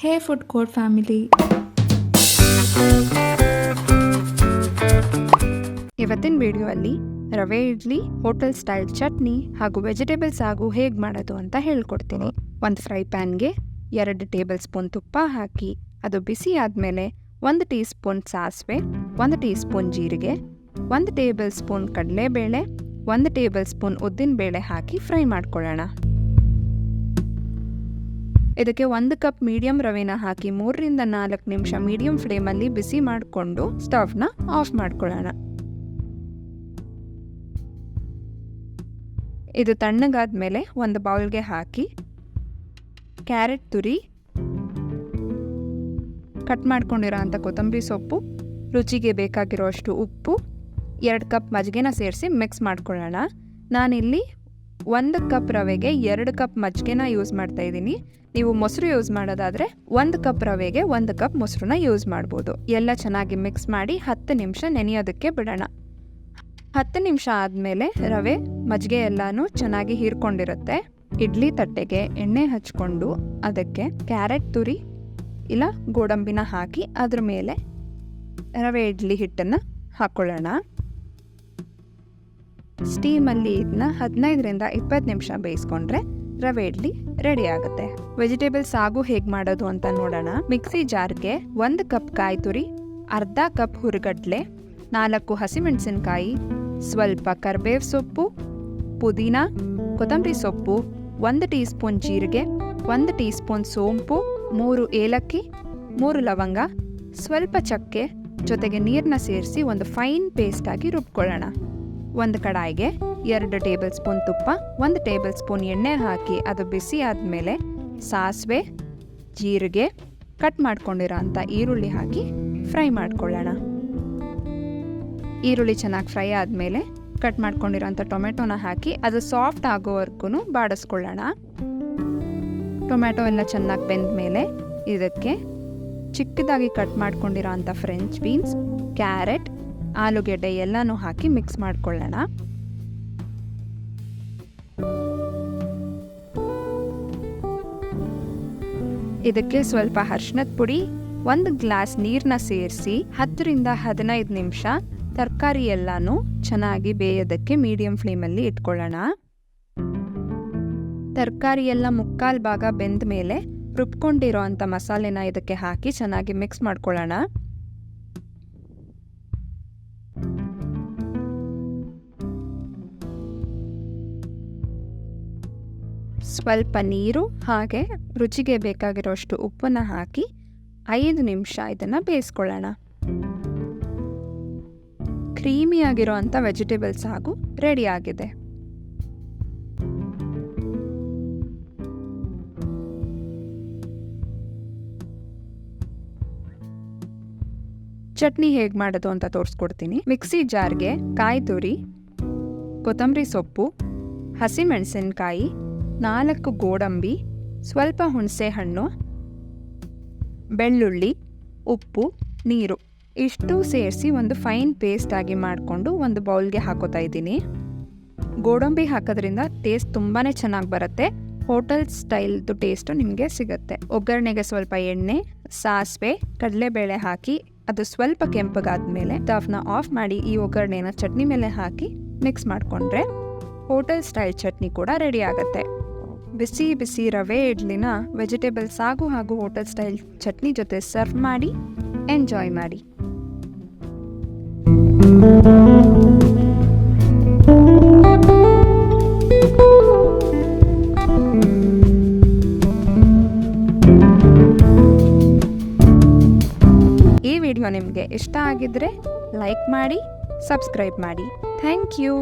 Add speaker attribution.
Speaker 1: ಹೇ food court family,
Speaker 2: ಇವತ್ತಿನ ವಿಡಿಯೋಲ್ಲಿ ರವೆ idli, hotel style chutney ಹಾಗೂ ವೆಜಿಟೇಬಲ್ಸ್ ಸಾಗು ಹೇಗೆ ಮಾಡೋದು ಅಂತ ಹೇಳ್ಕೊಡ್ತೀನಿ. ಒಂದು ಫ್ರೈ ಪ್ಯಾನ್ಗೆ 2 ಟೇಬಲ್ ಸ್ಪೂನ್ ತುಪ್ಪ ಹಾಕಿ ಅದು ಬಿಸಿ ಆದಮೇಲೆ 1 ಟೀ ಸ್ಪೂನ್ ಸಾಸಿವೆ, 1 ಟೀ ಸ್ಪೂನ್ ಜೀರಿಗೆ, 1 ಟೇಬಲ್ ಸ್ಪೂನ್ ಕಡಲೆಬೇಳೆ, 1 ಟೇಬಲ್ ಸ್ಪೂನ್ ಉದ್ದಿನಬೇಳೆ ಹಾಕಿ ಫ್ರೈ ಮಾಡ್ಕೊಳ್ಳೋಣ. ಇದಕ್ಕೆ 1 ಕಪ್ ಮೀಡಿಯಂ ರವೆನ ಹಾಕಿ 3 ರಿಂದ 4 ನಿಮಿಷ ಮೀಡಿಯಂ ಫ್ಲೇಮಲ್ಲಿ ಬಿಸಿ ಮಾಡಿಕೊಂಡು ಸ್ಟವ್ನ ಆಫ್ ಮಾಡ್ಕೊಳ್ಳೋಣ. ಇದು ತಣ್ಣಗಾದ್ಮೇಲೆ ಒಂದು ಬೌಲ್ಗೆ ಹಾಕಿ ಕ್ಯಾರೆಟ್ ತುರಿ, ಕಟ್ ಮಾಡ್ಕೊಂಡಿರೋ ಅಂಥ ಕೊತ್ತಂಬರಿ ಸೊಪ್ಪು, ರುಚಿಗೆ ಬೇಕಾಗಿರೋಷ್ಟು ಉಪ್ಪು, 2 ಕಪ್ ಮಜ್ಜಿಗೆನ ಸೇರಿಸಿ ಮಿಕ್ಸ್ ಮಾಡ್ಕೊಳ್ಳೋಣ. ನಾನಿಲ್ಲಿ 1 ಕಪ್ ರವೆಗೆ 2 ಕಪ್ ಮಜ್ಜಿಗೆನ ಯೂಸ್ ಮಾಡ್ತಾ ಇದ್ದೀನಿ. ನೀವು ಮೊಸರು ಯೂಸ್ ಮಾಡೋದಾದರೆ 1 ಕಪ್ ರವೆಗೆ 1 ಕಪ್ ಮೊಸರನ್ನ ಯೂಸ್ ಮಾಡ್ಬೋದು. ಎಲ್ಲ ಚೆನ್ನಾಗಿ ಮಿಕ್ಸ್ ಮಾಡಿ 10 ನಿಮಿಷ ನೆನೆಯೋದಕ್ಕೆ ಬಿಡೋಣ. 10 ನಿಮಿಷ ಆದಮೇಲೆ ರವೆ ಮಜ್ಜಿಗೆ ಎಲ್ಲನೂ ಚೆನ್ನಾಗಿ ಹೀರ್ಕೊಂಡಿರುತ್ತೆ. ಇಡ್ಲಿ ತಟ್ಟೆಗೆ ಎಣ್ಣೆ ಹಚ್ಕೊಂಡು ಅದಕ್ಕೆ ಕ್ಯಾರೆಟ್ ತುರಿ ಇಲ್ಲ ಗೋಡಂಬಿನ ಹಾಕಿ ಅದ್ರ ಮೇಲೆ ರವೆ ಇಡ್ಲಿ ಹಿಟ್ಟನ್ನು ಹಾಕ್ಕೊಳ್ಳೋಣ. ಸ್ಟೀಮಲ್ಲಿ ಇದನ್ನ 15 ರಿಂದ 20 ನಿಮಿಷ ಬೇಯಿಸ್ಕೊಂಡ್ರೆ ರವೆ ಇಡ್ಲಿ ರೆಡಿ ಆಗುತ್ತೆ. ವೆಜಿಟೇಬಲ್ಸ್ ಸಾಗು ಹೇಗೆ ಮಾಡೋದು ಅಂತ ನೋಡೋಣ. ಮಿಕ್ಸಿ ಜಾರ್ಗೆ 1 ಕಪ್ ಕಾಯಿ ತುರಿ, ಅರ್ಧ ಕಪ್ ಹುರಿಗಡ್ಲೆ, 4 ಹಸಿಮೆಣಸಿನಕಾಯಿ, ಸ್ವಲ್ಪ ಕರಿಬೇವು ಸೊಪ್ಪು, ಪುದೀನ, ಕೊತ್ತಂಬರಿ ಸೊಪ್ಪು, 1 ಟೀ ಸ್ಪೂನ್ ಜೀರಿಗೆ, 1 ಟೀ ಸ್ಪೂನ್ ಸೋಂಪು, 3 ಏಲಕ್ಕಿ, 3 ಲವಂಗ, ಸ್ವಲ್ಪ ಚಕ್ಕೆ ಜೊತೆಗೆ ನೀರನ್ನ ಸೇರಿಸಿ ಒಂದು ಫೈನ್ ಪೇಸ್ಟ್ ಆಗಿ ರುಬ್ಕೊಳ್ಳೋಣ. ಒಂದು ಕಡಾಯಿಗೆ 2 ಟೇಬಲ್ ಸ್ಪೂನ್ ತುಪ್ಪ, 1 ಟೇಬಲ್ ಸ್ಪೂನ್ ಎಣ್ಣೆ ಹಾಕಿ ಅದು ಬಿಸಿ ಆದಮೇಲೆ ಸಾಸಿವೆ, ಜೀರಿಗೆ, ಕಟ್ ಮಾಡ್ಕೊಂಡಿರೋ ಅಂಥ ಈರುಳ್ಳಿ ಹಾಕಿ ಫ್ರೈ ಮಾಡ್ಕೊಳ್ಳೋಣ. ಈರುಳ್ಳಿ ಚೆನ್ನಾಗಿ ಫ್ರೈ ಆದಮೇಲೆ ಕಟ್ ಮಾಡ್ಕೊಂಡಿರೋ ಅಂಥ ಟೊಮೆಟೊನ ಹಾಕಿ ಅದು ಸಾಫ್ಟ್ ಆಗೋವರೆಗೂ ಬಾಡಿಸ್ಕೊಳ್ಳೋಣ. ಟೊಮೆಟೊ ಎಲ್ಲ ಚೆನ್ನಾಗಿ ಬೆಂದ ಮೇಲೆ ಇದಕ್ಕೆ ಚಿಕ್ಕದಾಗಿ ಕಟ್ ಮಾಡ್ಕೊಂಡಿರೋ ಅಂಥ ಫ್ರೆಂಚ್ ಬೀನ್ಸ್, ಕ್ಯಾರೆಟ್, ಆಲೂಗೆಡ್ಡೆ ಎಲ್ಲನೂ ಹಾಕಿ ಮಿಕ್ಸ್ ಮಾಡ್ಕೊಳ್ಳೋಣ. ಇದಕ್ಕೆ ಸ್ವಲ್ಪ ಅರಿಶಿಣದ ಪುಡಿ, 1 ಗ್ಲಾಸ್ ನೀರನ್ನ ಸೇರಿಸಿ 10 ರಿಂದ 15 ನಿಮಿಷ ತರಕಾರಿ ಎಲ್ಲನೂ ಚೆನ್ನಾಗಿ ಬೇಯೋದಕ್ಕೆ ಮೀಡಿಯಂ ಫ್ಲೇಮಲ್ಲಿ ಇಟ್ಕೊಳ್ಳೋಣ. ತರಕಾರಿ ಎಲ್ಲ ಮುಕ್ಕಾಲು ಭಾಗ ಬೆಂದ ಮೇಲೆ ರುಬ್ಕೊಂಡಿರೋ ಅಂಥ ಮಸಾಲೆನ ಇದಕ್ಕೆ ಹಾಕಿ ಚೆನ್ನಾಗಿ ಮಿಕ್ಸ್ ಮಾಡ್ಕೊಳ್ಳೋಣ. ಸ್ವಲ್ಪ ನೀರು ಹಾಗೆ ರುಚಿಗೆ ಬೇಕಾಗಿರೋಷ್ಟು ಉಪ್ಪನ್ನು ಹಾಕಿ 5 ನಿಮಿಷ ಇದನ್ನು ಬೇಯಿಸ್ಕೊಳ್ಳೋಣ. ಕ್ರೀಮಿಯಾಗಿರೋ ಅಂಥ ವೆಜಿಟೇಬಲ್ಸ್ ಸಾಗು ರೆಡಿ ಆಗಿದೆ. ಚಟ್ನಿ ಹೇಗೆ ಮಾಡೋದು ಅಂತ ತೋರಿಸ್ಕೊಡ್ತೀನಿ. ಮಿಕ್ಸಿ ಜಾರ್ಗೆ ಕಾಯಿ ತುರಿ, ಕೊತ್ತಂಬರಿ ಸೊಪ್ಪು, ಹಸಿಮೆಣಸಿನಕಾಯಿ, 4 ಗೋಡಂಬಿ, ಸ್ವಲ್ಪ ಹುಣಸೆ ಹಣ್ಣು, ಬೆಳ್ಳುಳ್ಳಿ, ಉಪ್ಪು, ನೀರು ಇಷ್ಟು ಸೇರಿಸಿ ಒಂದು ಫೈನ್ ಪೇಸ್ಟ್ ಆಗಿ ಮಾಡಿಕೊಂಡು ಒಂದು ಬೌಲ್ಗೆ ಹಾಕೋತಾ ಇದ್ದೀನಿ. ಗೋಡಂಬಿ ಹಾಕೋದ್ರಿಂದ ಟೇಸ್ಟ್ ತುಂಬಾ ಚೆನ್ನಾಗಿ ಬರುತ್ತೆ. ಹೋಟೆಲ್ ಸ್ಟೈಲ್ದು ಟೇಸ್ಟು ನಿಮಗೆ ಸಿಗುತ್ತೆ. ಒಗ್ಗರಣೆಗೆ ಸ್ವಲ್ಪ ಎಣ್ಣೆ, ಸಾಸಿವೆ, ಕಡಲೆಬೇಳೆ ಹಾಕಿ ಅದು ಸ್ವಲ್ಪ ಕೆಂಪಗಾದ್ಮೇಲೆ ಸ್ಟವ್ನ ಆಫ್ ಮಾಡಿ ಈ ಒಗ್ಗರಣೆನ ಚಟ್ನಿ ಮೇಲೆ ಹಾಕಿ ಮಿಕ್ಸ್ ಮಾಡಿಕೊಂಡ್ರೆ ಹೋಟೆಲ್ ಸ್ಟೈಲ್ ಚಟ್ನಿ ಕೂಡ ರೆಡಿ ಆಗುತ್ತೆ. ಬಿಸಿ ಬಿಸಿ ರವೆ ಇಡ್ಲಿನ ವೆಜಿಟೇಬಲ್ ಸಾಗು ಹಾಗೂ ಹೋಟೆಲ್ ಸ್ಟೈಲ್ ಚಟ್ನಿ ಜೊತೆ ಸರ್ವ್ ಮಾಡಿ ಎಂಜಾಯ್ ಮಾಡಿ. ಈ ವಿಡಿಯೋ ನಿಮಗೆ ಇಷ್ಟ ಆಗಿದ್ರೆ ಲೈಕ್ ಮಾಡಿ, ಸಬ್ಸ್ಕ್ರೈಬ್ ಮಾಡಿ. Thank you.